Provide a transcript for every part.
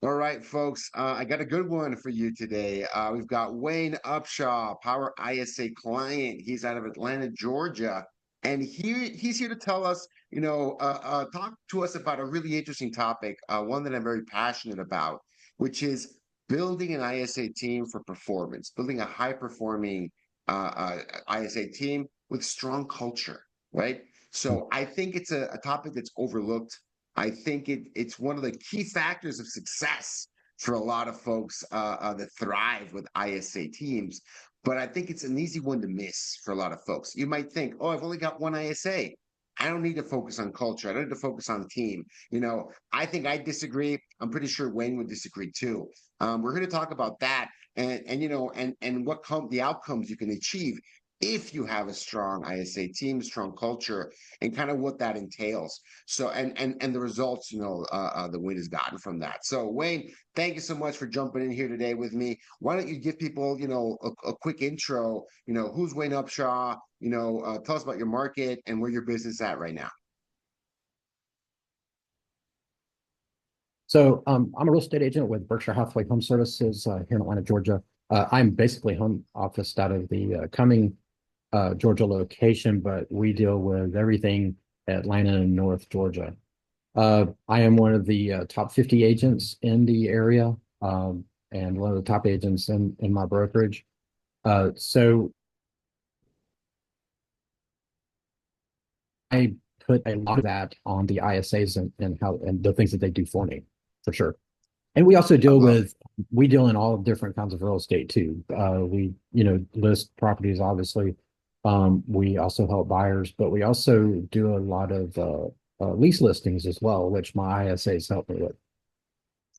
All right, folks. I got a good one for you today. We've got Wayne Upshaw, Power ISA client. He's out of Atlanta, Georgia, and he's here to tell us, talk to us about a really interesting topic, one that I'm very passionate about, which is building an ISA team for performance, building a high-performing ISA team with strong culture, right? So I think it's a topic that's overlooked. I think it's one of the key factors of success for a lot of folks that thrive with ISA teams. But I think it's an easy one to miss for a lot of folks. You might think, oh, I've only got one ISA. I don't need to focus on culture. I don't need to focus on team. I think I disagree. I'm pretty sure Wayne would disagree too. We're going to talk about that and what the outcomes you can achieve if you have a strong ISA team, strong culture, and kind of what that entails. So and the results, the Wayne has gotten from that. So Wayne, thank you so much for jumping in here today with me. Why don't you give people, a quick intro? Who's Wayne Upshaw? Tell us about your market and where your business is at right now. I'm a real estate agent with Berkshire Hathaway Home Services here in Atlanta, Georgia. I'm basically home office out of the Cumming, Georgia location, but we deal with everything Atlanta and North Georgia. I am one of the top 50 agents in the area, and one of the top agents in my brokerage. So I put a lot of that on the ISAs and how and the things that they do for me, for sure. And we also I deal love with we deal in all different kinds of real estate too. We list properties obviously. We also help buyers, but we also do a lot of lease listings as well, which my ISAs help me with.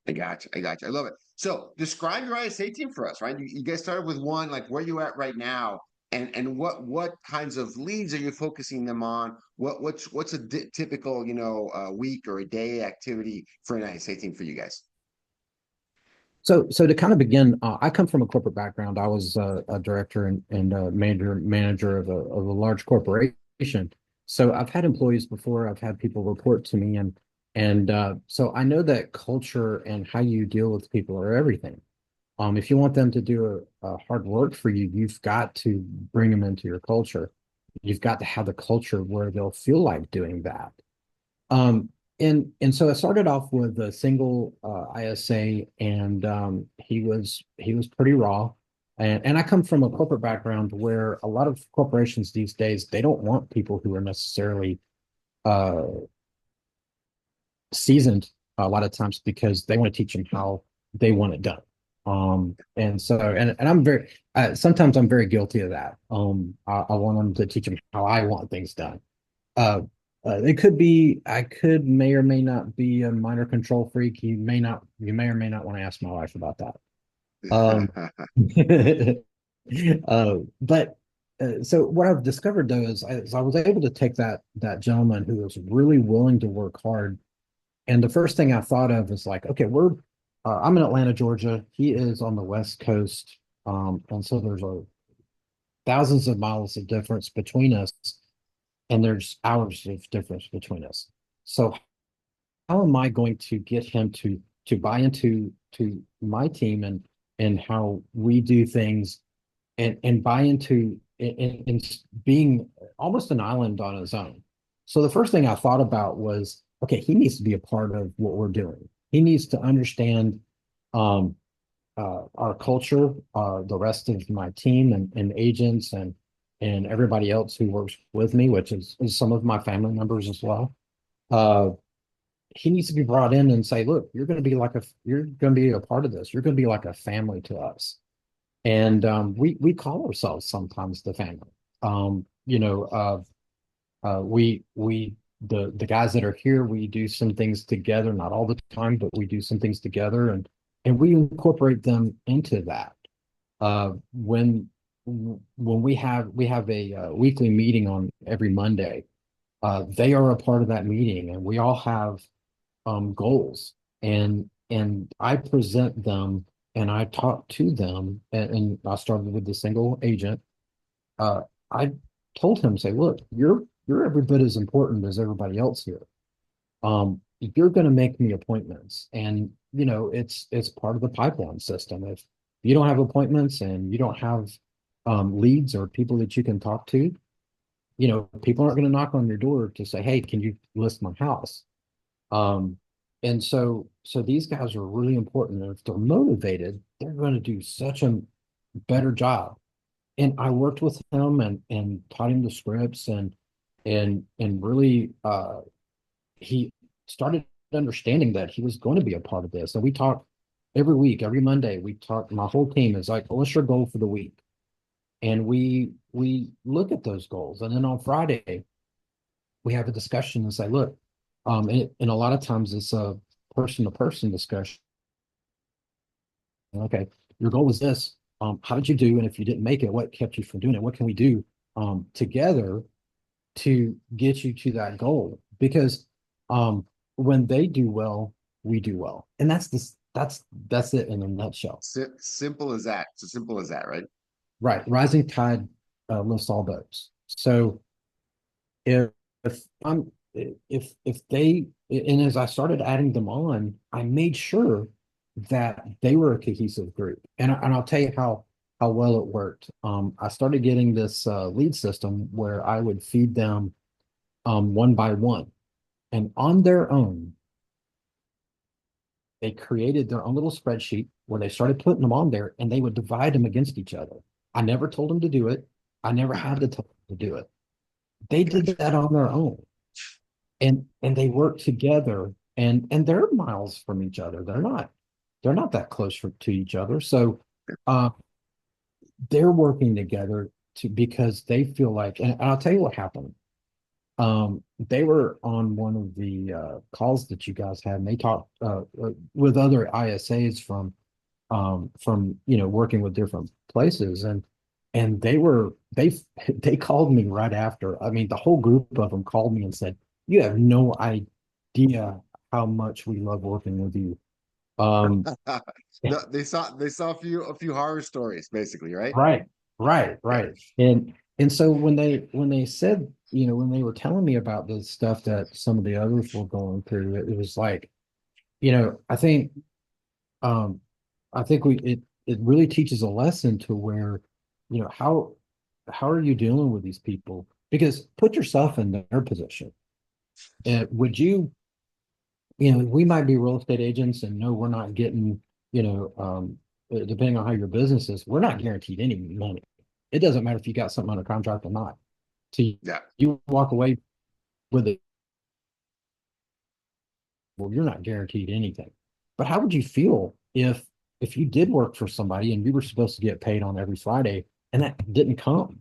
I got you. I got you. I love it. So describe your ISA team for us, right? You guys started with one, like where you at right now, and what kinds of leads are you focusing them on? What's a typical, week or a day activity for an ISA team for you guys? So to kind of begin, I come from a corporate background. I was a director and a manager of a large corporation. So I've had employees before. I've had people report to me, and so I know that culture and how you deal with people are everything. If you want them to do hard work for you, you've got to bring them into your culture. You've got to have the culture where they'll feel like doing that. Um, and so I started off with a single ISA, and he was pretty raw. And I come from a corporate background where a lot of corporations these days they don't want people who are necessarily uh, seasoned a lot of times because they want to teach them how they want it done. And I'm very sometimes I'm very guilty of that. I want them to teach them how I want things done. Uh, it could be I could may or may not be a minor control freak. You may or may not want to ask my wife about that. Um, but so what I've discovered though is I was able to take that gentleman who was really willing to work hard, and the first thing I thought of is like, okay, I'm in Atlanta, Georgia. He is on the West Coast, and so there's a thousands of miles of difference between us, and there's hours of difference between us. So how am I going to get him to buy into to my team and how we do things and buy into in being almost an island on his own? So the first thing I thought about was, okay, he needs to be a part of what we're doing. He needs to understand um, our culture, the rest of my team and agents and everybody else who works with me, which is some of my family members as well. Uh, he needs to be brought in and say, look, you're going to be a part of this. You're going to be like a family to us. And we call ourselves sometimes the family. Um, you know, uh, we the guys that are here, we do some things together, not all the time, but we do some things together, and we incorporate them into that. When we have a weekly meeting on every Monday, they are a part of that meeting, and we all have goals, and I present them and I talk to them, and I started with the single agent. uh, I told him, say, look, you're every bit as important as everybody else here. you're going to make me appointments. And, it's part of the pipeline system. If you don't have appointments and you don't have leads or people that you can talk to, people aren't going to knock on your door to say, hey, can you list my house? Um, and so these guys are really important. And if they're motivated, they're going to do such a better job. And I worked with him and taught him the scripts and really he started understanding that he was going to be a part of this. And we talk every week, every Monday, we talk, my whole team is like, what's your goal for the week? And we look at those goals. And then on Friday, we have a discussion and say, look, and a lot of times it's a person to person discussion. Okay, your goal was this. How did you do? And if you didn't make it, what kept you from doing it? What can we do together to get you to that goal? Because um, when they do well, we do well, and that's it in a nutshell. Simple as that. It's as simple as that, right? Right, rising tide lifts all boats. So if if I'm if they and as I started adding them on, I made sure that they were a cohesive group. And I'll tell you how well it worked. I started getting this lead system where I would feed them one by one, and on their own, they created their own little spreadsheet where they started putting them on there, and they would divide them against each other. I never told them to do it. I never had to tell them to do it. They did Gotcha. that on their own. And they work together and they're miles from each other. They're not that close to each other. So uh they're working together to because they feel like, and I'll tell you what happened. They were on one of the calls that you guys had, and they talked with other ISAs from working with different places, and they called me right after. I mean, the whole group of them called me and said, "You have no idea how much we love working with you." Um, No, they saw a few horror stories, basically, right? right, right, Yeah. right. And so when they said, when they were telling me about the stuff that some of the others were going through, it was like, I think um I think it really teaches a lesson to where, how are you dealing with these people? Because put yourself in their position. Would you, we might be real estate agents and no, we're not getting, depending on how your business is, we're not guaranteed any money. It doesn't matter if you got something under contract or not. So Yeah. you walk away with it, well, you're not guaranteed anything. But how would you feel if you did work for somebody and you were supposed to get paid on every Friday and that didn't come?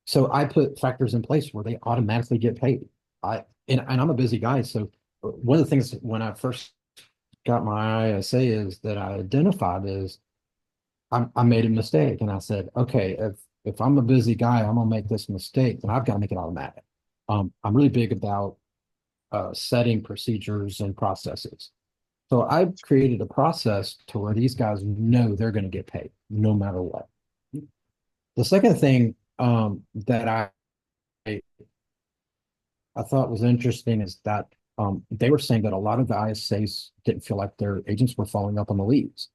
So I put factors in place where they automatically get paid. And I'm a busy guy, so one of the things when I first got my ISA is that I identified is I made a mistake, and I said, okay, if I'm a busy guy, I'm gonna make this mistake, then I've got to make it automatic. I'm really big about setting procedures and processes. So I created a process to where these guys know they're going to get paid no matter what. The second thing that I thought was interesting is that they were saying that a lot of the ISAs didn't feel like their agents were following up on the leads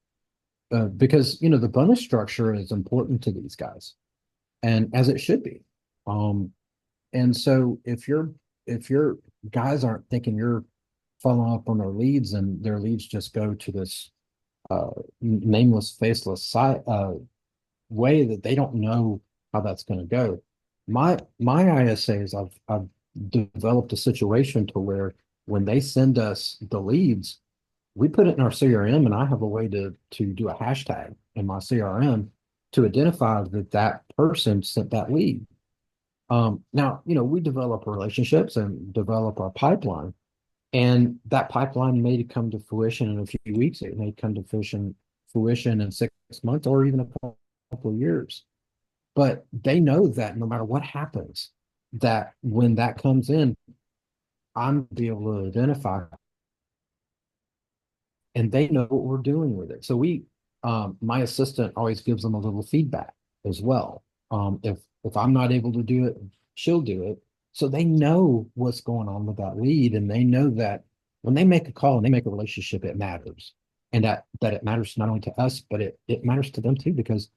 because the bonus structure is important to these guys, and as it should be. Um, and so if your guys aren't thinking you're following up on their leads and their leads just go to this nameless, faceless site way that they don't know how that's going to go. My ISAs, I've developed a situation to where when they send us the leads, we put it in our CRM, and I have a way to do a hashtag in my CRM to identify that that person sent that lead. Now, we develop relationships and develop our pipeline, and that pipeline may come to fruition in a few weeks. It may come to fruition in 6 months or even a couple of years. But they know that no matter what happens, that when that comes in, I'm be able to identify, and they know what we're doing with it. So my assistant always gives them a little feedback as well. If I'm not able to do it, she'll do it. So they know what's going on with that lead, and they know that when they make a call and they make a relationship, it matters. And that it matters not only to us, but it matters to them too, because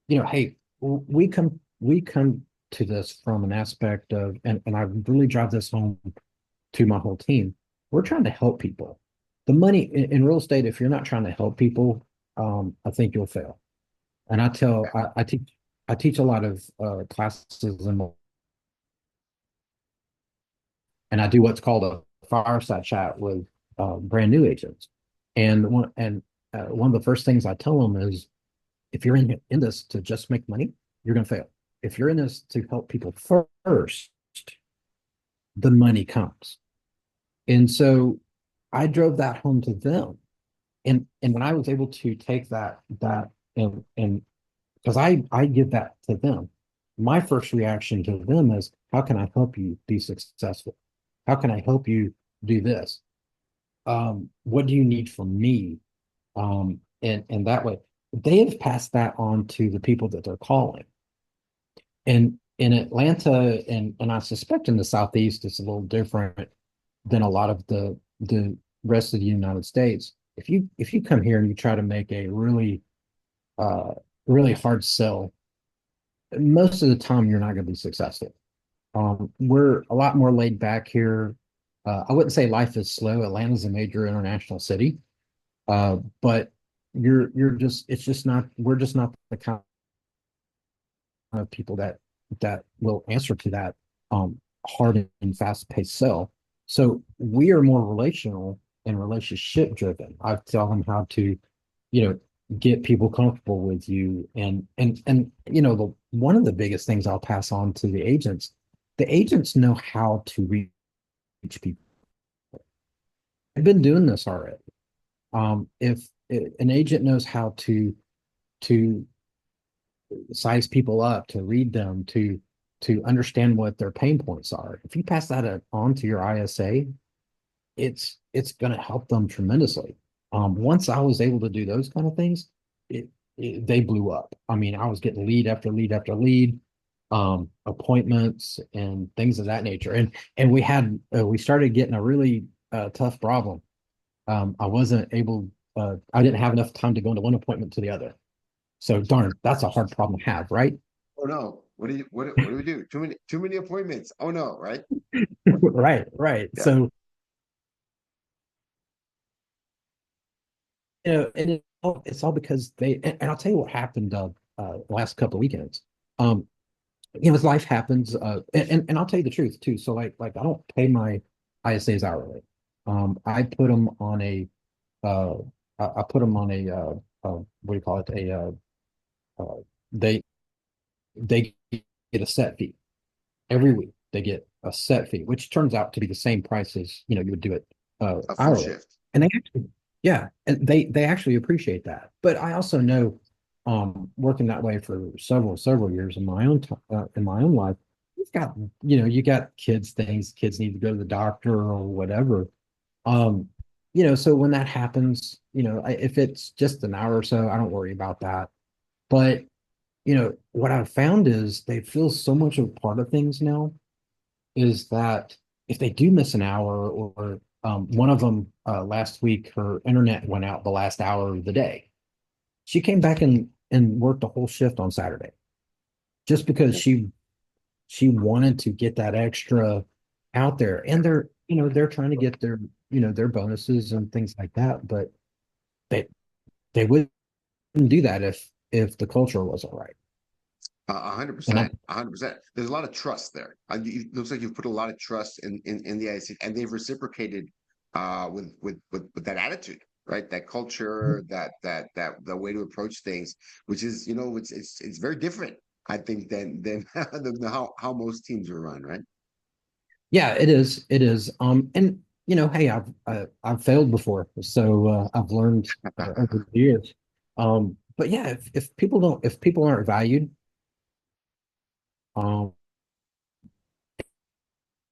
hey, we come to this from an aspect of, and I really drive this home to my whole team. We're trying to help people. The money in real estate, if you're not trying to help people, I think you'll fail. And I teach a lot of classes, and I do what's called a fireside chat with brand new agents. And one of the first things I tell them is, if you're in this to just make money, you're going to fail. If you're in this to help people first, the money comes. And so I drove that home to them. And when I was able to take that and because I give that to them, my first reaction to them is, how can I help you be successful? How can I help you do this? What do you need from me? And that way they have passed that on to the people that they're calling. And in Atlanta, and I suspect in the Southeast, it's a little different than a lot of the rest of the United States. If you come here and you try to make a uh really hard sell, most of the time you're not going to be successful. We're a lot more laid back here. I wouldn't say life is slow. Atlanta's a major international city, but you're just it's just not we're just not the kind of people that will answer to that hard and fast paced sell. So we are more relational and relationship driven. I tell them how to, you know, get people comfortable with you, and the one of the biggest things I'll pass on to the agents know how to reach people. I've been doing this already. If an agent knows how to size people up, to read them, to understand what their pain points are, if you pass that on to your ISA, it's going to help them tremendously. Once I was able to do those kind of things, they blew up. I mean, I was getting lead after lead after lead, appointments and things of that nature. And we started getting a really tough problem. I wasn't able, I didn't have enough time to go into one appointment to the other. So darn, that's a hard problem to have, right? Oh no. What do we do? Too many appointments. Oh no, right? Right, right. Yeah. So, and it's all because and I'll tell you what happened the last couple of weekends. Um, as life happens, and I'll tell you the truth too. So like I don't pay my ISAs hourly. I put them on a uh I put them on a what do you call it? Uh they they get a set fee every week. They get a set fee, which turns out to be the same price as you would do it A full hourly. shift. And they actually, yeah, and they actually appreciate that. But I also know, working that way for several years in my own in my own life, you've got you got kids need to go to the doctor or whatever. Um, so when that happens, if it's just an hour or so, I don't worry about that. But what I've found is they feel so much of a part of things now, is that if they do miss an hour, or one of them last week, her internet went out the last hour of the day. She came back and worked a whole shift on Saturday, just because she wanted to get that extra out there. And they're trying to get their bonuses and things like that, but they they wouldn't do that if the culture wasn't right. A hundred And I percent, 100%. There's a lot of trust there. Looks like you've put a lot of trust in the IC, and they've reciprocated with that attitude, right? That culture, that the way to approach things, which is it's very different, I think, than how most teams are run, right? Yeah, it is. And hey, I've failed before, so I've learned over the years. But yeah, if people aren't valued, um,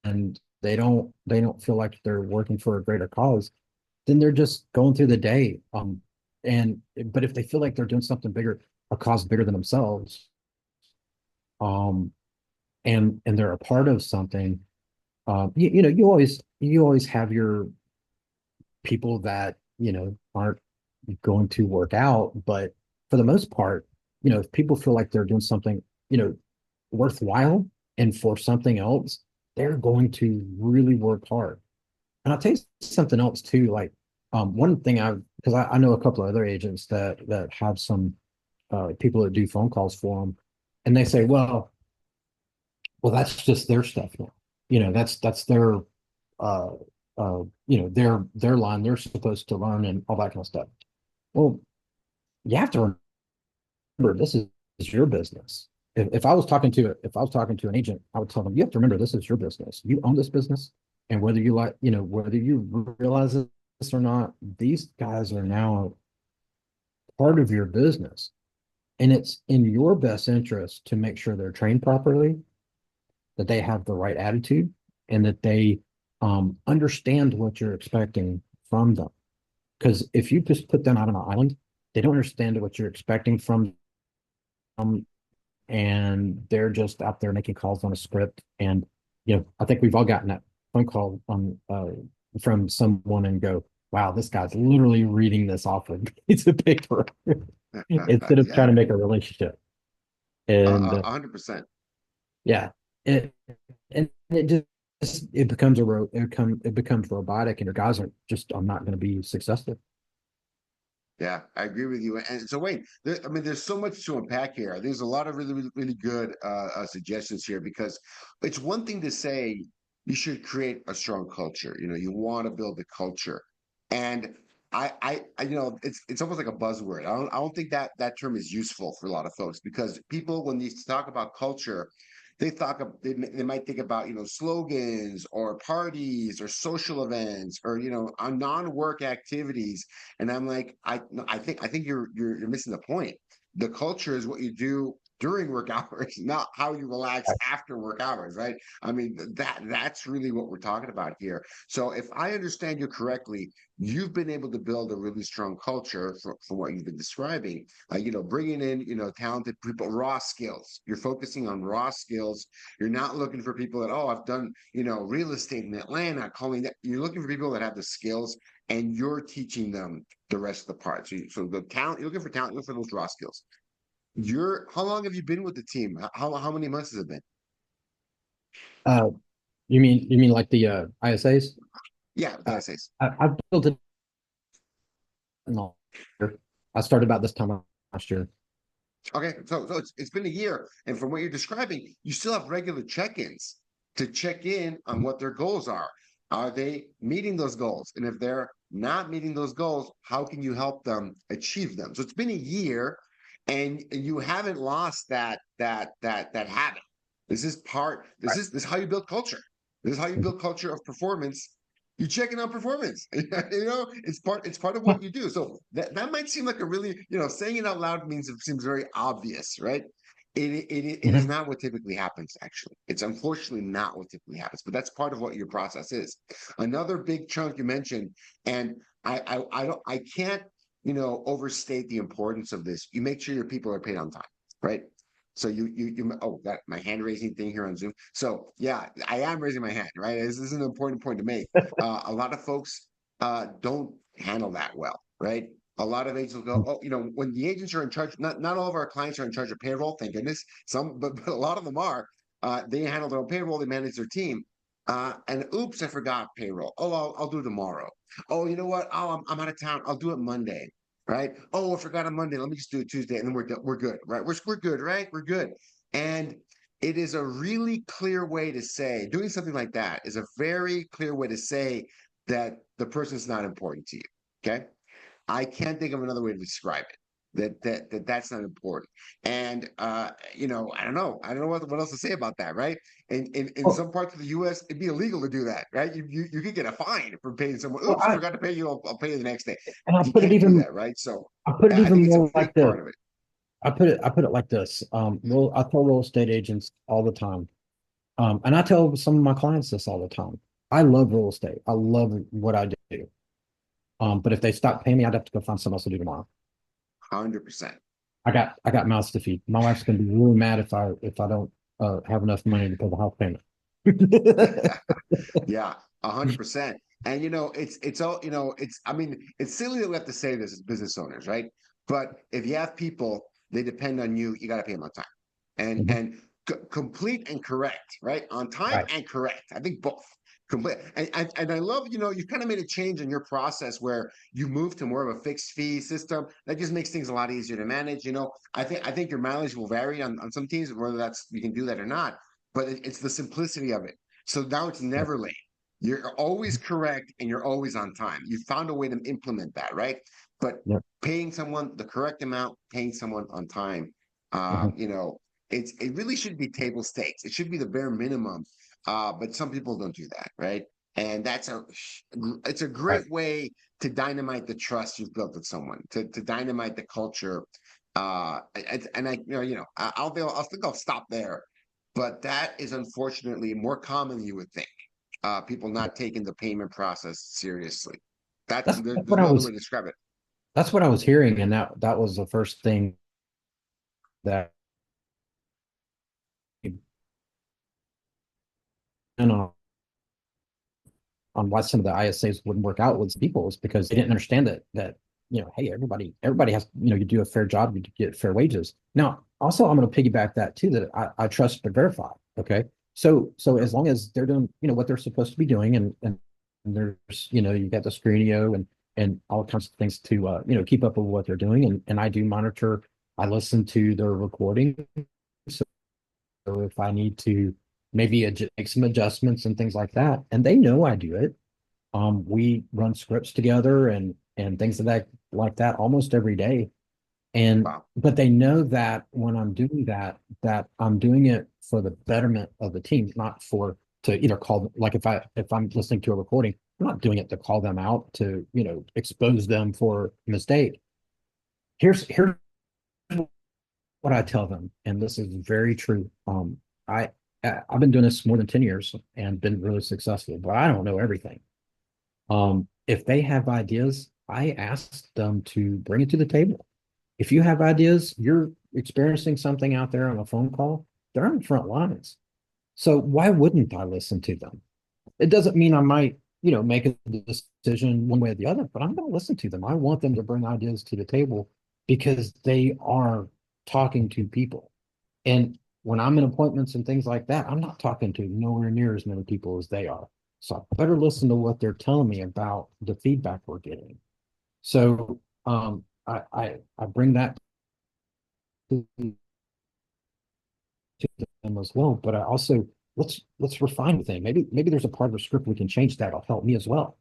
and they don't feel like they're working for a greater cause, then they're just going through the day. But if they feel like they're doing something bigger, a cause bigger than themselves, um, and they're a part of something, you always have people that, aren't going to work out. But for the most part, if people feel like they're doing something, worthwhile and for something else, they're going to really work hard. And I'll tell you something else too. Like, one thing because I know a couple of other agents that have some people that do phone calls for them, and they say, well, that's just their stuff now. That's their uh their line. They're supposed to learn and all that kind of stuff. Well, you have to remember this is your business. If I was talking to an agent, I would tell them, you have to remember this is your business. You own this business. And whether you like, whether you realize this or not, these guys are now part of your business. And it's in your best interest to make sure they're trained properly, that they have the right attitude, and that they understand what you're expecting from them. Because if you just put them out on an island, they don't understand what you're expecting from them, and they're just out there making calls on a script. And I think we've all gotten that phone call from someone and go, "Wow, this guy's literally reading this off of a piece of paper," instead of trying Yeah, to make a relationship. And 100%. yeah, it and it just it becomes it becomes robotic, and your guys are not going to be successful. Yeah, I agree with you. And so, Wayne, I mean, there's so much to unpack here. There's a lot of really, really, really good suggestions here because it's one thing to say you should create a strong culture. You want to build a culture, and it's almost like a buzzword. I don't think that term is useful for a lot of folks because people, when they talk about culture, they might think about slogans or parties or social events or on non-work activities, and I'm like, no, I think you're missing the point. The culture is what you do during work hours, not how you relax after work hours, right? I mean, that's really what we're talking about here. So if I understand you correctly, you've been able to build a really strong culture from what you've been describing. Bringing in talented people, raw skills. You're focusing on raw skills. You're not looking for people that, oh, I've done real estate in Atlanta, calling that. You're looking for people that have the skills, and you're teaching them the rest of the parts. So the talent, you're looking for talent, you're looking for those raw skills. How long have you been with the team? How many months has it been? Uh, you mean like the ISAs? Yeah, with the Uh, essays. I've built it in the year. I started about this time last year. Okay, so it's been a year, and from what you're describing, you still have regular check-ins to check in on what their goals are. Are they meeting those goals? And if they're not meeting those goals, how can you help them achieve them? So it's been a year, and you haven't lost that habit. This is how you build culture. This is how you build culture of performance. You're checking on performance. It's part of what you do. So that might seem like a really, saying it out loud means it seems very obvious, right? It is Mhm. not what typically happens, actually. It's unfortunately not what typically happens, but that's part of what your process is. Another big chunk you mentioned, and I can't, overstate the importance of this. You make sure your people are paid on time, right? So got my hand raising thing here on Zoom. So yeah, I am raising my hand, right? This is an important point to make. A lot of folks don't handle that well, right? A lot of agents will go, oh, when the agents are in charge, not all of our clients are in charge of payroll, thank goodness. But a lot of them are. They handle their own payroll, they manage their team. And oops, I forgot payroll. Oh, I'll do tomorrow. Oh, you know what? Oh, I'm out of town. I'll do it Monday, right? Oh, I forgot on Monday. Let me just do it Tuesday, and then we're good, right? We're good, right? We're good. And it is a really clear way to say doing something like that is a very clear way to say that the person's not important to you. Okay. I can't think of another way to describe it. That's not important. And I don't know. I don't know what else to say about that, right? In Well, some parts of the US, it'd be illegal to do that, right? You could get a fine for paying someone. well, Oops, I forgot to pay you. I'll pay you the next day. and You can't do that, right? So I put it I think even it's a more big like part this. of it. I put it like this. I tell real estate agents all the time. And I tell some of my clients this all the time. I love real estate. I love what I do. But if they stop paying me, I'd have to go find something else to do tomorrow. 100%. I got mouths to feed. My wife's gonna be really mad if I don't have enough money to pay the house payment. Yeah, 100%. And it's all, I mean, it's silly that we have to say this as business owners, right? But if you have people, they depend on you, you got to pay them on time. Mhm. And complete and correct, right? On time Right. and correct. I think both. Complete. And I love, you kind of made a change in your process where you moved to more of a fixed fee system. That just makes things a lot easier to manage. I think your mileage will vary on some teams, whether that's you can do that or not. But it's the simplicity of it. So now it's Yep. never late. You're always Mhm. correct and you're always on time. You found a way to implement that, right? But Yep. paying someone the correct amount, paying someone on time, Mhm. it really should be table stakes. It should be the bare minimum. But some people don't do that, right? And it's a Right. great way to dynamite the trust you've built with someone, to dynamite the culture. And I'll think I'll stop there. But that is unfortunately more common than you would think. People Yep. not taking the payment process seriously. That's There's what I no other way was to describe it. that's what I was hearing, and that was the first thing that and on why some of the ISAs wouldn't work out with people is because they didn't understand that hey, everybody has, you do a fair job, you get fair wages. Now, also I'm going to piggyback that too, that I trust but verify. Okay. So as long as they're doing, what they're supposed to be doing, and there's, you got the Screenio and all kinds of things to keep up with what they're doing. And I do monitor, I listen to their recording. So if I need to maybe make some adjustments and things like that, and they know I do it. We run scripts together and things like that almost every day. And Wow. but they know that when I'm doing that, that I'm doing it for the betterment of the team, not for to either call, like if I'm listening to a recording, I'm not doing it to call them out, to expose them for a mistake. Here's what I tell them, and this is very true. I I've been doing this more than 10 years and been really successful, but I don't know everything. If they have ideas, I ask them to bring it to the table. If you have ideas, you're experiencing something out there on a phone call, they're on the front lines. So why wouldn't I listen to them? It doesn't mean I might, make a decision one way or the other, but I'm going to listen to them. I want them to bring ideas to the table because they are talking to people. And when I'm in appointments and things like that, I'm not talking to nowhere near as many people as they are. So I better listen to what they're telling me about the feedback we're getting. So I bring that to them as well. But I also, let's refine the thing. Maybe there's a part of the script we can change that'll help me as well.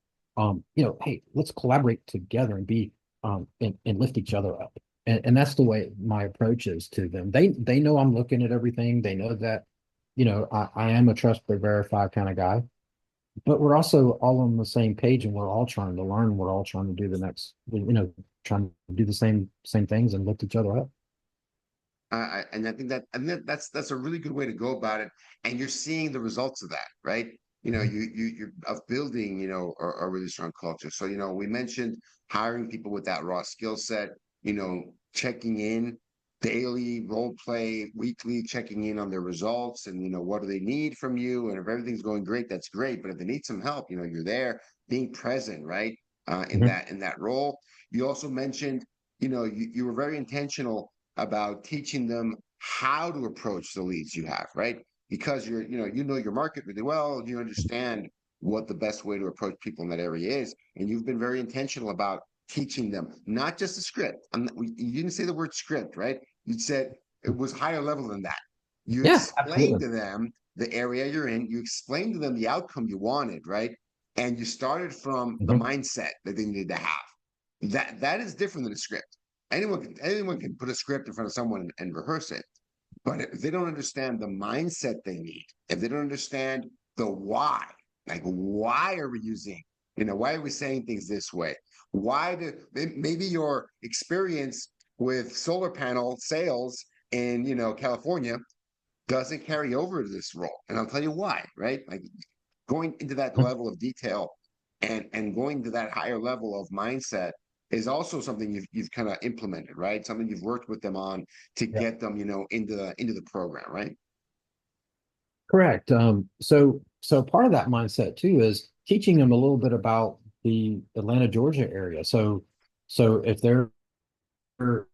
Hey, let's collaborate together and be and lift each other up. And that's the way my approach is to them. They know I'm looking at everything. They know that, I am a trust but verify kind of guy. But we're also all on the same page, and we're all trying to learn. We're all trying to do the next, trying to do the same things and lift each other up. And I think that's a really good way to go about it. And you're seeing the results of that, right? Mhm. You're of building, a really strong culture. So, we mentioned hiring people with that raw skill set, checking in daily, role play, weekly, checking in on their results and, what do they need from you? And if everything's going great, that's great. But if they need some help, you're there, being present, right? In Mhm. that role. You also mentioned, you were very intentional about teaching them how to approach the leads you have, right? Because you know your market really well, you understand what the best way to approach people in that area is, and you've been very intentional about teaching them not just a script. You didn't say the word script, right? You said it was higher level than that. You Yeah, explained absolutely. to them the area you're in. You explained to them the outcome you wanted, right? And you started from the Mhm. mindset that they needed to have. That is different than a script. Anyone can put a script in front of someone and rehearse it. But if they don't understand the mindset they need, if they don't understand the why, like why are we using, why are we saying things this way? Why do maybe your experience with solar panel sales in California doesn't carry over to this role? And I'll tell you why, right? Like going into that level of detail and going to that higher level of mindset is also something you've kind of implemented, right? Something you've worked with them on to Yeah. get them, into the program, right? Correct. So part of that mindset too is teaching them a little bit about the Atlanta, Georgia area. So if they're a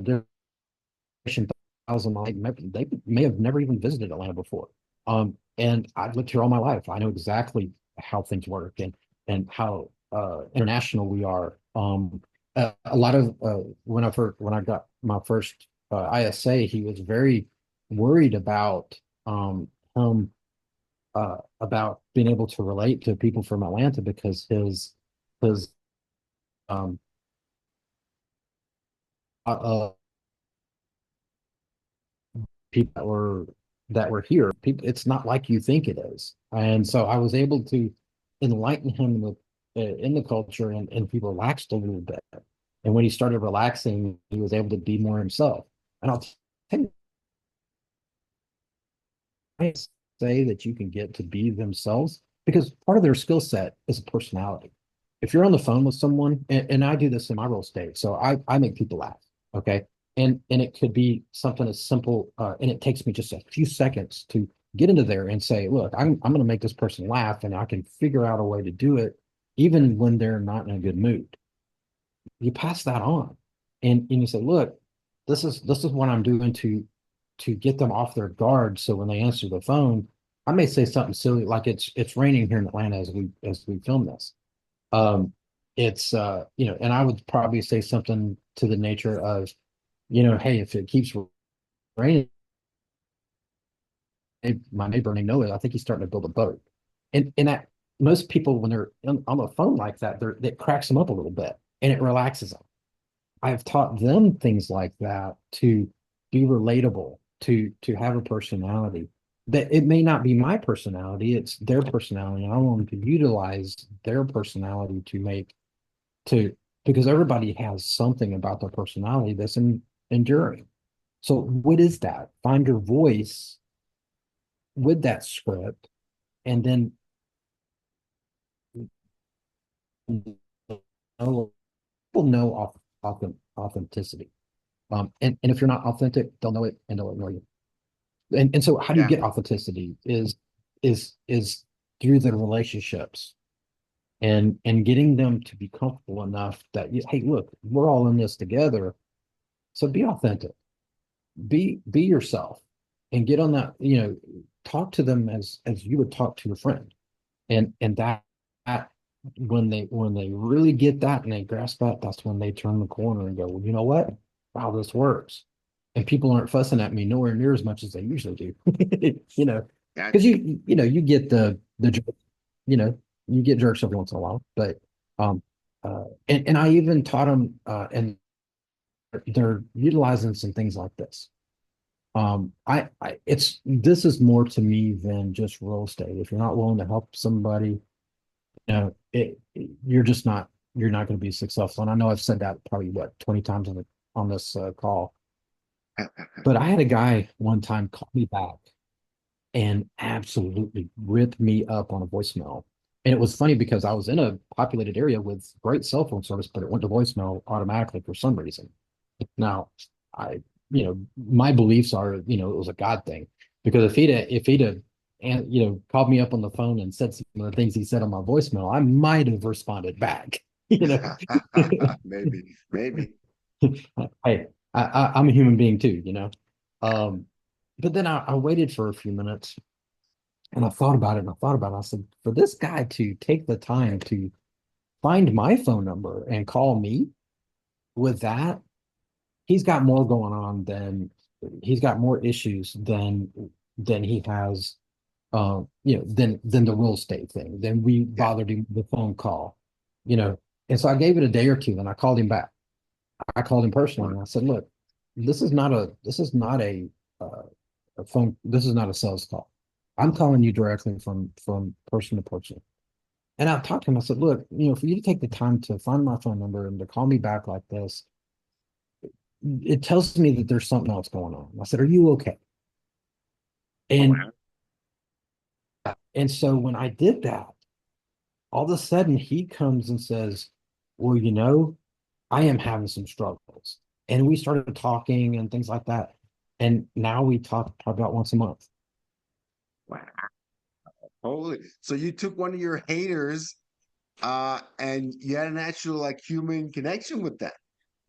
different thousand miles, they may have never even visited Atlanta before. And I've lived here all my life. I know exactly how things work and how international we are. A lot of when I got my first ISA, he was very worried him about being able to relate to people from Atlanta because his um uh, people that were here. People, it's not like you think it is. And so I was able to enlighten him in the culture, and he relaxed a little bit. And when he started relaxing, he was able to be more himself. And I'll tell you, I say that you can get to be themselves because part of their skill set is a personality. If you're on the phone with someone, and I do this in my real estate, so I make people laugh. Okay. And it could be something as simple, and it takes me just a few seconds to get into there and say, look, I'm going to make this person laugh, and I can figure out a way to do it, even when they're not in a good mood. You pass that on, and you say, look, this is what I'm doing to get them off their guard. So when they answer the phone, I may say something silly like it's raining here in Atlanta as we film this. Um, it's and I would probably say something to the nature of, hey, if it keeps raining, hey, my neighbor may know it. I think he's starting to build a boat. And that most people when they're on the phone like that, it cracks them up a little bit and it relaxes them. I've taught them things like that to be relatable, to have a personality. That it may not be my personality, it's their personality. And I want them to utilize their personality to because everybody has something about their personality that's enduring. So what is that? Find your voice with that script, and then know, people know authenticity. And if you're not authentic, they'll know it and they'll ignore you. And so how do you Yeah. get authenticity is through the relationships and getting them to be comfortable enough that hey, look, we're all in this together. So be authentic, be yourself, and get on that, talk to them as you would talk to a friend. And that when they really get that and they grasp that, that's when they turn the corner and go, well, you know what? Wow, this works. And people aren't fussing at me nowhere near as much as they usually do. That Because you get you know, you get jerks every once in a while, but um and I even taught them and they're utilizing some things like this. I it's this is more to me than just real estate. If you're not willing to help somebody, you're not going to be successful. And I know I've said that probably what 20 times on this call. But I had a guy one time call me back and absolutely ripped me up on a voicemail. And it was funny because I was in a populated area with great cell phone service, but it went to voicemail automatically for some reason. Now, I, my beliefs are, it was a God thing because if he'd have, and called me up on the phone and said some of the things he said on my voicemail, I might have responded back. maybe, maybe. I'm a human being too. Um, but then I waited for a few minutes and I thought about it and I thought about it. I said, for this guy to take the time to find my phone number and call me with that, he's got more going on than he's got more issues than he has than the real estate thing. Then we Yeah. bothered him with the phone call, you know. And so I gave it a day or two and I called him back. I called him personally and I said, look, this is not a phone, this is not a sales call. I'm calling you directly from person to person. And I talked to him. I said, look, for you to take the time to find my phone number and to call me back like this, it tells me that there's something else going on. I said, are you okay? Oh, And wow. and so when I did that, all of a sudden he comes and says, well, I am having some struggles. And we started talking and things like that. And now we talk probably about once a month. Wow. Holy. So you took one of your haters, and you had an actual like human connection with them.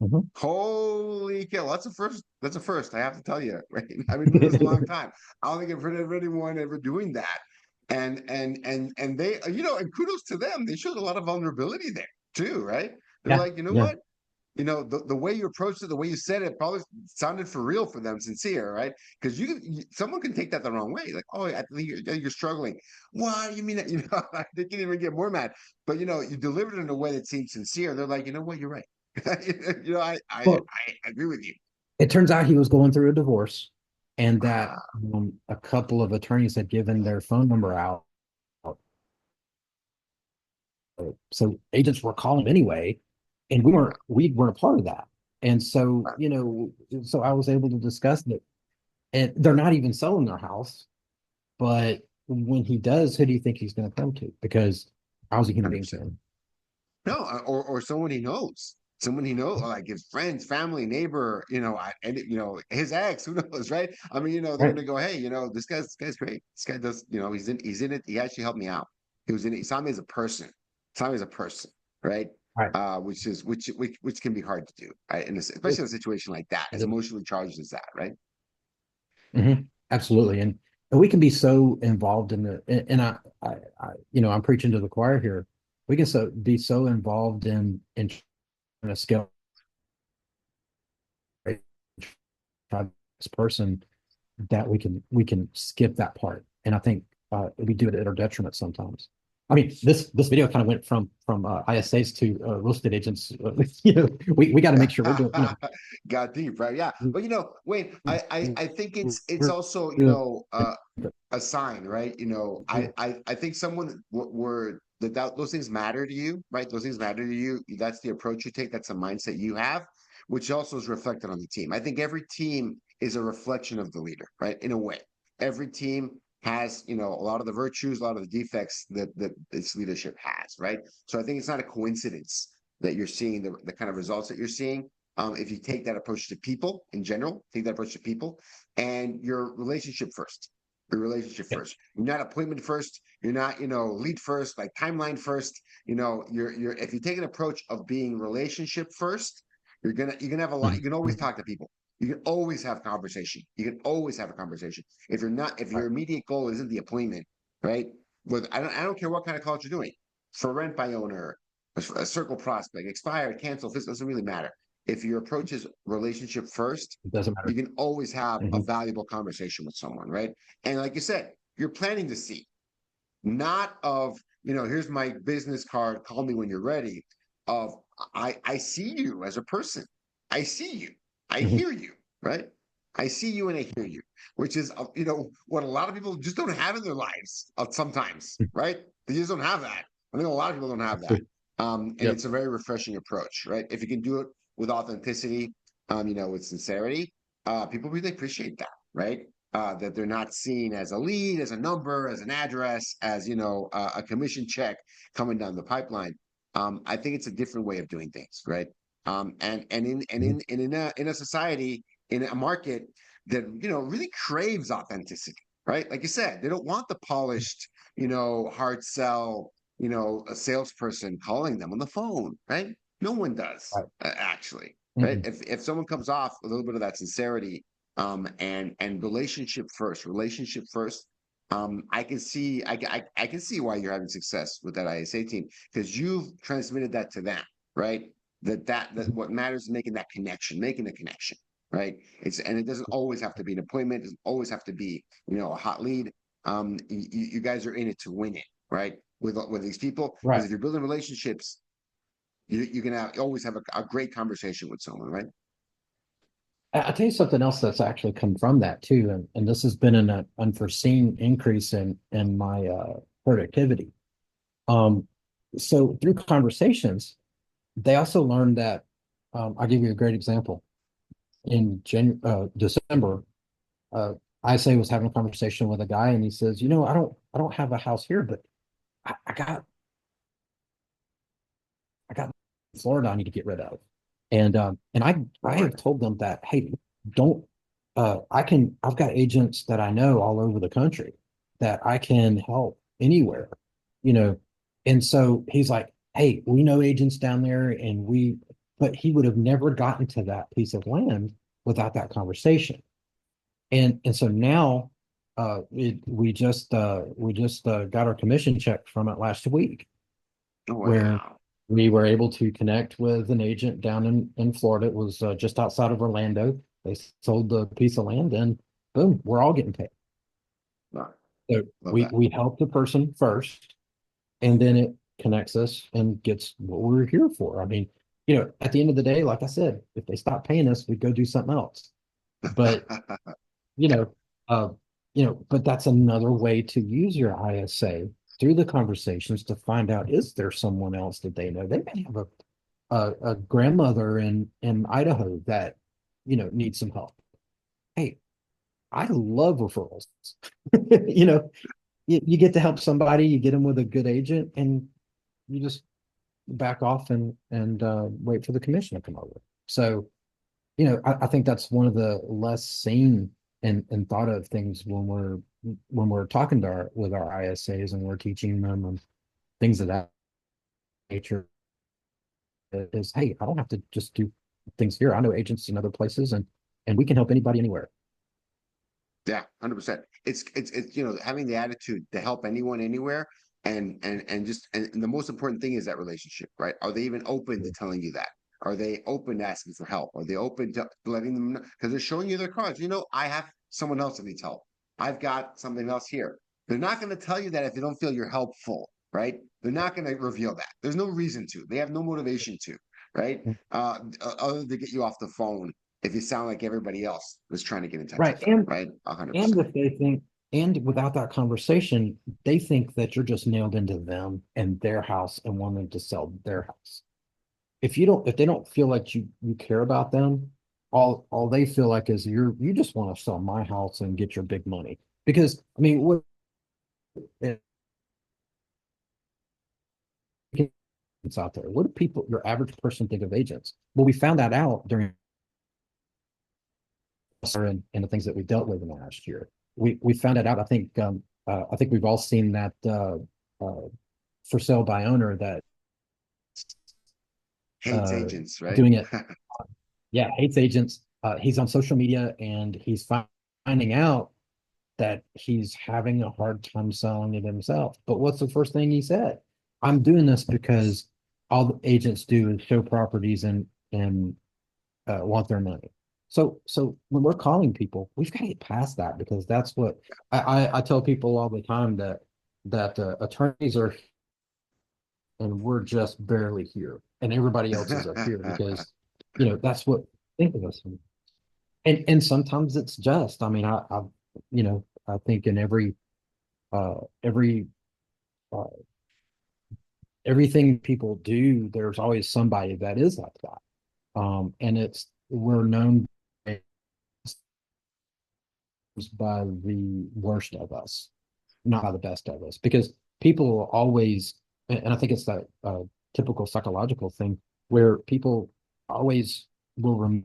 Mhm. Holy cow, that's a first. That's a first, I have to tell you. Right? I've been doing this a long time. I don't think I've heard of anyone ever doing that. And they, and kudos to them. They showed a lot of vulnerability there too, right? They're Yeah, like, you know yeah. what? The way you approached it, the way you said it, probably sounded for real for them, sincere, right? Because someone can take that the wrong way, like, oh, I think you're struggling. Why you mean that? They can even get more mad. But you delivered it in a way that seemed sincere. They're like, you know what, you're right. Well, I agree with you. it turns out he was going through a divorce, and that Ah, a couple of attorneys had given their phone number out. So agents were calling anyway, and we weren't a part of that. And so, so I was able to discuss it. And they're not even selling their house. But when he does, who do you think he's going to come to? Because I was a human being to 100%. him. No, or someone he knows, like his friends, family, neighbor, and his ex, who knows, right? I mean, they're Right. gonna go, hey, this guy's great. This guy does, he's in it. He actually helped me out. He was in it. He saw me as a person. Saw me as a person, right? Right. Which can be hard to do, right? Especially in a situation like that, as emotionally charged as that, right? Mhm. Absolutely. And we can be so involved in and I'm preaching to the choir here. We can be so involved in trying to scale right, this person that we can skip that part. And I think we do it at our detriment sometimes. I mean, this video kind of went from ISAs to real estate agents. We got to make sure we're doing, Got deep, right? Yeah, but Wayne, I think it's we're also doing a sign, right? I think someone where those things matter to you, right? Those things matter to you. That's the approach you take. That's the mindset you have, which also is reflected on the team. I think every team is a reflection of the leader, right? In a way, every team has, a lot of the virtues, a lot of the defects that its leadership has, right? So I think it's not a coincidence that you're seeing the kind of results that you're seeing. If you take that approach to people in general, take that approach to people and your relationship first. Your relationship yeah. first. You're not appointment first. You're not, lead first, like timeline first. You're if you take an approach of being relationship first, you're gonna have a lot. You can always Mhm. talk to people. You can always have conversation. You can always have a conversation. If Right. your immediate goal isn't the appointment, right? I don't care what kind of calls you're doing. For rent by owner, a circle prospect, expired, cancel, this doesn't really matter. If your approach is relationship first, It doesn't you matter. can always have a Mhm. valuable conversation with someone, right? And like you said, you're planting the seed, not of, here's my business card, call me when you're ready. Of I see you as a person. I see you. I Mhm. hear you, right? I see you and I hear you, which is, what a lot of people just don't have in their lives sometimes, right? They just don't have that. I think a lot of people don't have that. And Yep. it's a very refreshing approach, right? If you can do it with authenticity, with sincerity, people really appreciate that, right? That they're not seen as a lead, as a number, as an address, as a commission check coming down the pipeline. I think it's a different way of doing things, right? Mhm. In a society, in a market that really craves authenticity, right? Like you said, they don't want the polished, hard sell, a salesperson calling them on the phone, right? No one does, Right. actually, right? Mhm. If someone comes off a little bit of that sincerity, and relationship first. I can see why you're having success with that ISA team because you've transmitted that to them, right? That Mhm. what matters is making the connection, right? And it doesn't always have to be an appointment. It doesn't always have to be a hot lead. You guys are in it to win it, right? With these people, because Right. if you're building relationships, you can always have a great conversation with someone, right? I'll tell you something else that's actually come from that too, and this has been an unforeseen increase in my productivity. Um, so through conversations, they also learned that I'll give you a great example. In December, uh, ISA was having a conversation with a guy, and he says, I don't have a house here, but I got Florida I need to get rid of. And I Or have told them that, hey, don't I've got agents that I know all over the country that I can help. anywhere, you know. And so he's like, hey, we know agents down there, but he would have never gotten to that piece of land without that conversation. And so now we just got our commission check from it last week, Oh, where wow. we were able to connect with an agent down in Florida. It was just outside of Orlando. They sold the piece of land, and boom, we're all getting paid. Wow. So Love we that. we help the person first, and then it connects us and gets what we're here for. I mean, at the end of the day, like I said, if they stop paying us, we go do something else. But you know, uh, but that's another way to use your ISA through the conversations to find out, is there someone else that they know? They may have a grandmother in Idaho that, needs some help. Hey, I love referrals. You know, you get to help somebody, you get them with a good agent, and you just back off and wait for the commission to come over. So, I think that's one of the less seen and thought of things when we're talking to our with our ISAs and we're teaching them and things of that nature is, hey, I don't have to just do things here. I know agents in other places, and we can help anybody anywhere. Yeah, 100%. It's having the attitude to help anyone anywhere, and the most important thing is that relationship, right? Are they even open to telling you that? Are they open to asking for help? Are they open to letting them know? Because they're showing you their cards. I have someone else that needs help. I've got something else here. They're not going to tell you that if they don't feel you're helpful, right? They're not going to reveal that. There's no reason to. They have no motivation to, right? Other than to get you off the phone if you sound like everybody else was trying to get in touch Right. with them, And right? 100%. and if they think and without that conversation, they think that you're just nailed into them and their house and wanting to sell their house. If they don't feel like you care about them, all they feel like is you just want to sell my house and get your big money. Because I mean, what it's out there? What do your average person think of agents? Well, we found that out during and the things that we dealt with in the last year. We found it out. I think we've all seen that for sale by owner that Hates uh, agents, right? doing it. Yeah, hates agents. He's on social media and he's finding out that he's having a hard time selling it himself. But what's the first thing he said? I'm doing this because all the agents do is show properties and want their money. So when we're calling people, we've got to get past that, because that's what I tell people all the time, that attorneys are, and we're just barely here, and everybody else is up here because that's what think of us. And sometimes it's just, I mean, I think in every uh, everything people do, there's always somebody that is like that. And we're known by the worst of us, not by the best of us, because people will always, and I think it's that typical psychological thing where people always will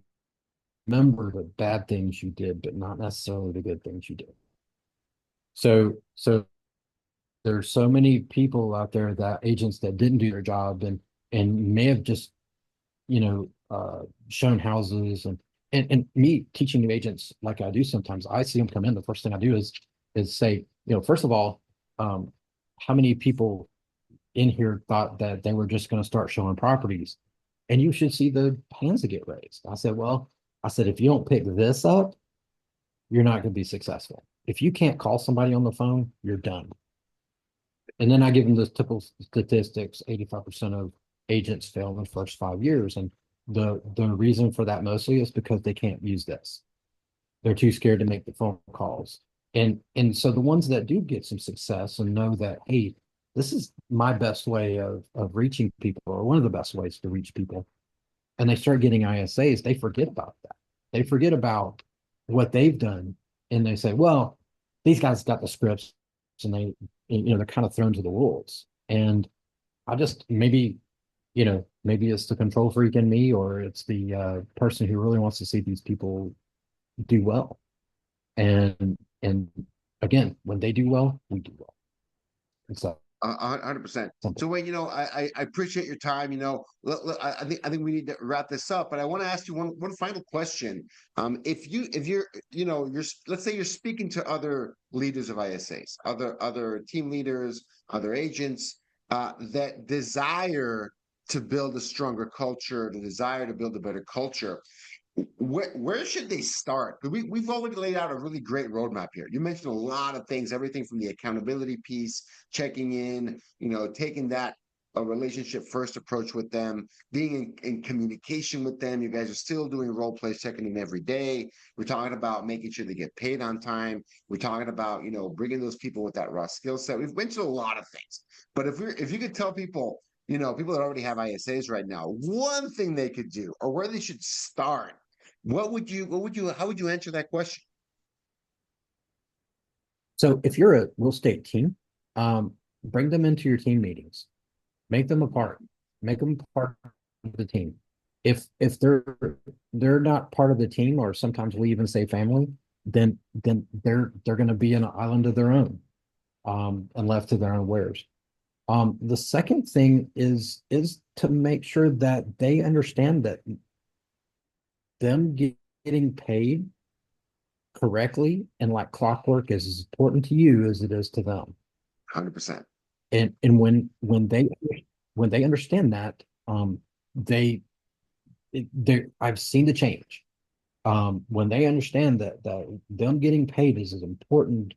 remember the bad things you did, but not necessarily the good things you did. So there's so many people out there, that agents that didn't do their job and may have just shown houses, and me teaching new agents like I do sometimes, I see them come in. The first thing I do is say, first of all, um, how many people in here thought that they were just going to start showing properties? And you should see the hands that get raised. I said, if you don't pick this up, you're not going to be successful. If you can't call somebody on the phone, you're done. And then I give them the typical statistics. 85% of agents fail in the first 5 years. And the reason for that mostly is because they can't use this. They're too scared to make the phone calls. And so the ones that do get some success and know that, hey, this is my best way of reaching people, or one of the best ways to reach people, and they start getting ISAs, they forget about that. They forget about what they've done, and they say, well, these guys got the scripts, and they're kind of thrown to the wolves. And I just maybe it's the control freak in me, or it's the person who really wants to see these people do well. And again, when they do well, we do well. It's a 100%. simple. So Wayne, I appreciate your time. I think we need to wrap this up, but I want to ask you one final question. If you're let's say you're speaking to other leaders of ISAs, other team leaders, other agents that desire to build a stronger culture, the desire to build a better culture. Where should they start? We've already laid out a really great roadmap here. You mentioned a lot of things, everything from the accountability piece, checking in, taking that a relationship first approach with them, being in communication with them. You guys are still doing role plays, checking in every day. We're talking about making sure they get paid on time. We're talking about bringing those people with that raw skill set. We've mentioned a lot of things, but if you could tell people, people that already have ISAs right now, one thing they could do or where they should start, how would you answer that question? So if you're a real estate team, bring them into your team meetings, make them a part, make them part of the team. If they're not part of the team, or sometimes we even say family, then they're going to be an island of their own, and left to their own wares. The second thing is to make sure that they understand that them getting paid correctly and like clockwork is as important to you as it is to them. 100%. And when they understand that, they they I've seen the change. When they understand that them getting paid is as important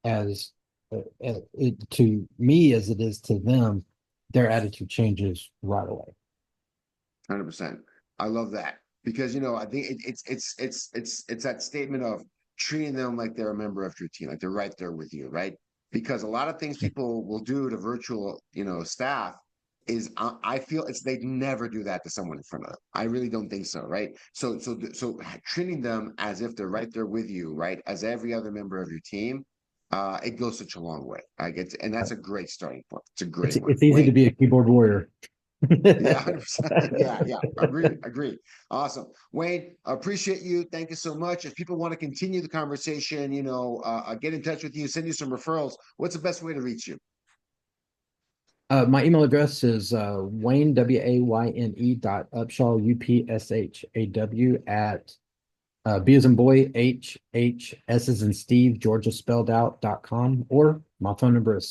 as to me as it is to them, their attitude changes right away. 100%. I love that because I think it's that statement of treating them like they're a member of your team, like they're right there with you, right? Because a lot of things people will do to virtual, staff is I feel it's they never do that to someone in front of them. I really don't think so, right? So treating them as if they're right there with you, right? As every other member of your team, it goes such a long way. I get, and that's a great starting point. It's a great one. It's easy to Wayne. be a keyboard warrior. Yeah, 100%. Yeah, yeah. Agree. Awesome. Wayne, appreciate you. Thank you so much. If people want to continue the conversation, get in touch with you, send you some referrals. What's the best way to reach you? My email address is Wayne WAYNE dot Upshaw UPSHAW at B as in boy HHS as in Steve Georgia spelled out.com, or my phone number is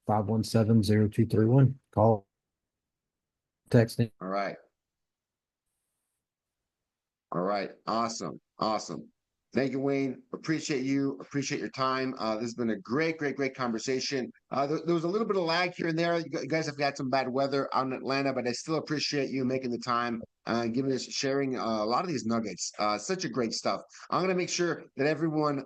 678-517-0231. Call, text. All right. All right. Awesome. Awesome. Thank you, Wayne. Appreciate you. Appreciate your time. This has been a great conversation. There was a little bit of lag here and there. You guys have got some bad weather out in Atlanta, but I still appreciate you making the time and giving us sharing a lot of these nuggets. Such a great stuff. I'm going to make sure that everyone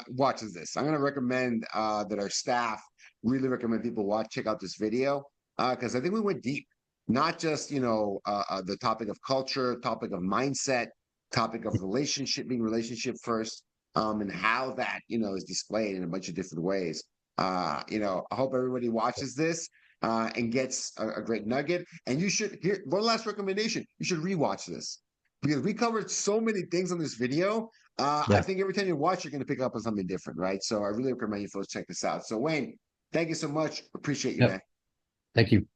watches this. I'm going to recommend that our staff really recommend people check out this video because I think we went deep. Not just the topic of culture, topic of mindset, topic of relationship, being relationship first, and how that is displayed in a bunch of different ways. I hope everybody watches this and gets a great nugget. And you should here one last recommendation: you should rewatch this because we covered so many things on this video. I Yeah. think every time you watch, you're going to pick up on something different, right? So I really recommend you folks check this out. So Wayne, thank you so much. Appreciate you, Yep. man. Thank you.